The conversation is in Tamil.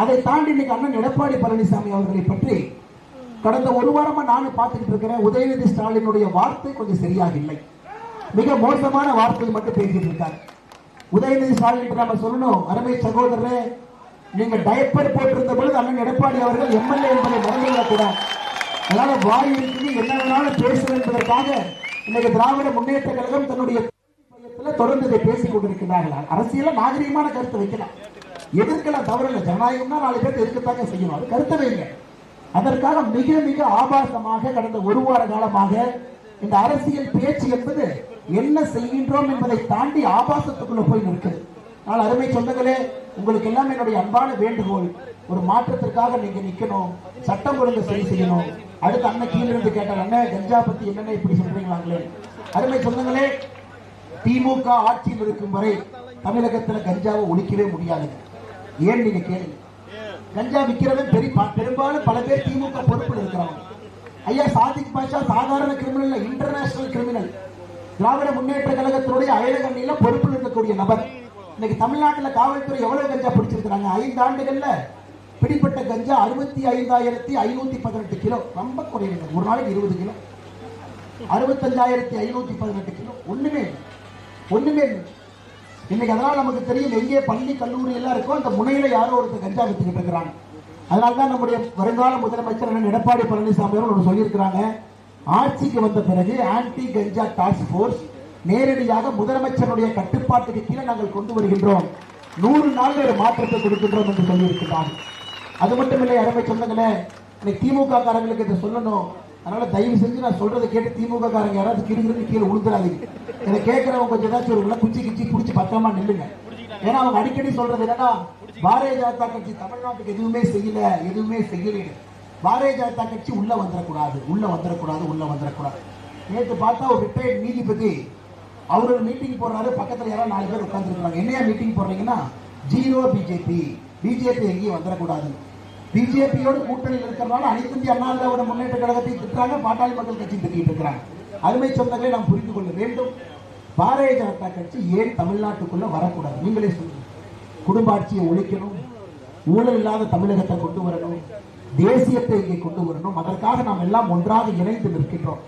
அதை தாண்டி இன்னைக்கு அண்ணன் எடப்பாடி பழனிசாமி அவர்களை பற்றி கடந்த ஒரு வாரமா நானும் பார்த்துக்கிட்டு இருக்கிறேன். உதயநிதி ஸ்டாலினுடைய வார்த்தை கொஞ்சம் சரியாக இல்லை, மிக மோசமான வார்த்தை மட்டும் பேசிட்டு இருக்காரு. உதயநிதி ஸ்டாலின் நம்ம சொல்லணும், அருமை சகோதரரே, நீங்க டயப்பர் போட்டிருந்த பொழுது அண்ணன் எடப்பாடி அவர்கள் எம்எல்ஏ என்பதை மறந்துவிடக்கூடாது. அதனால வாய் இருக்குது, என்ன வேணாலும் பேசுவது என்பதற்காக இன்னைக்கு திராவிட முன்னேற்ற கழகம் தன்னுடைய தொடர்ந்து இதை பேசிக் கொண்டிருக்கிறார்கள். அரசியல நாகரீகமான கருத்தை வைக்கலாம், எதிர்க்கலாம், தவறில்லை. ஜனநாயகம்னா 4 பேர் எதிர்க்கத்தாங்க செய்யணும், அது கருத்தை வைங்க. அதற்காக மிக மிக ஆபாசமாக கடந்த ஒரு வார காலமாக இந்த அரசியல் பேச்சு என்பது என்ன செய்கின்றோம் என்பதை தாண்டி ஆபாசத்துக்குள்ள போய் நிற்குது. ஆனால் அருமை சொந்தங்களே, உங்களுக்கு எல்லாம் என்னுடைய அன்பான வேண்டுகோள், ஒரு மாற்றத்திற்காக நீங்க நிக்கணும், சட்டம் ஒழுங்கு சரி செய்யணும். அடுத்து அண்ணன் கீழே இருந்து கேட்டார், அண்ணன் கஞ்சா பத்தி என்னென்ன இப்படி சொல்றீங்களாங்களே. அருமை சொந்தங்களே, திமுக ஆட்சியில் இருக்கும் வரை தமிழகத்தில் கஞ்சாவை ஒழிக்கவே முடியாது. ஏன் நீங்க கேளுங்க, கஞ்சா விற்கிறவன் பெரும்பாலும் பல பேர் திமுக பொறுப்பில் இருக்கிறாங்க. ஐயா சாதிக் பாஷா சாதாரண criminal, international criminal, Dravida Munnetra கழகத்தினுடைய அயலகண்ணில பொறுப்பில் இருக்கக்கூடிய நபர். இன்னைக்கு தமிழ்நாட்டில் காவல்துறை எவ்வளவு கஞ்சா பிடிச்சிருக்கிறாங்க? 5 ஆண்டுகள்ல பிடிப்பட்ட கஞ்சா 65,518 கிலோ, ரொம்ப குறைவு. ஒரு நாளைக்கு 20 கிலோ, 65,518 கிலோ, ஒண்ணுமே இல்லை. இன்னைக்கு அதனால நமக்கு தெரியும், எங்கே பள்ளி கல்லூரி எல்லாம் இருக்கோ அந்த முனையில யாரோ ஒருத்தர் கஞ்சா வித்துக்கிட்டு இருக்கிறாங்க. அதனால்தான் நம்முடைய வருங்கால முதலமைச்சர் எடப்பாடி பழனிசாமி அவர்கள் சொல்லியிருக்கிறாங்க, ஆட்சிக்கு வந்த பிறகு ஆன்டி கஞ்சா டாஸ்க் போர்ஸ் நேரடியாக முதலமைச்சருடைய கட்டுப்பாட்டுக்கு கீழே நாங்கள் கொண்டு வருகின்றோம், 100 நாள் ஒரு மாற்றத்தை கொடுக்கின்றோம் என்று சொல்லியிருக்கிறார். அது மட்டும் இல்லை அருமை சொந்தங்களே, திமுக காரங்களுக்கு இதை சொல்லணும். அதனால தயவு செஞ்சு நான் சொல்றதை கேட்டு திமுக காரங்க யாராவது கிடுங்கிறது கீழே உளுந்துடாதீங்க. இதை கேட்கிறவங்க கொஞ்சம் ஏதாச்சும் ஒரு குச்சி பிடிச்சி பத்திரமா நில்லுங்க. ஏன்னா அவங்க அடிக்கடி சொல்றது என்னன்னா, பாரதிய ஜனதா கட்சி தமிழ்நாட்டுக்கு எதுவுமே செய்யல, பாரதிய ஜனதா கட்சி உள்ள வந்துடக்கூடாது. நேற்று பார்த்தா ஒரு ரிட்டையர்ட் நீதிபதி அவர் ஒரு மீட்டிங் போடுறாரு, பக்கத்துல யாராவது 4 பேர் உட்கார்ந்து இருக்காங்க. என்னையா மீட்டிங் போடுறீங்கன்னா, ஜீரோ பிஜேபி எங்கேயும் வந்துடக்கூடாது, பிஜேபியோட கூட்டணியில் இருக்கிறனால அனைத்து இந்திய அண்ணா திராவிட முன்னேற்ற கழகத்தை திட்டுறாங்க, பாட்டாளி மக்கள் கட்சி திட்டிட்டு இருக்கிறாங்க. அருமை சொந்தங்களை நாம் புரிந்து கொள்ள வேண்டும். பாரதிய ஜனதா கட்சி ஏன் தமிழ்நாட்டுக்குள்ள வரக்கூடாது? நீங்களே சொல்லுங்க. குடும்ப ஆட்சியை ஒழிக்கணும், ஊழல் இல்லாத தமிழகத்தை கொண்டு வரணும், தேசியத்தை இங்கே கொண்டு வரணும். அதற்காக நாம் எல்லாம் ஒன்றாக இணைந்து நிற்கின்றோம்.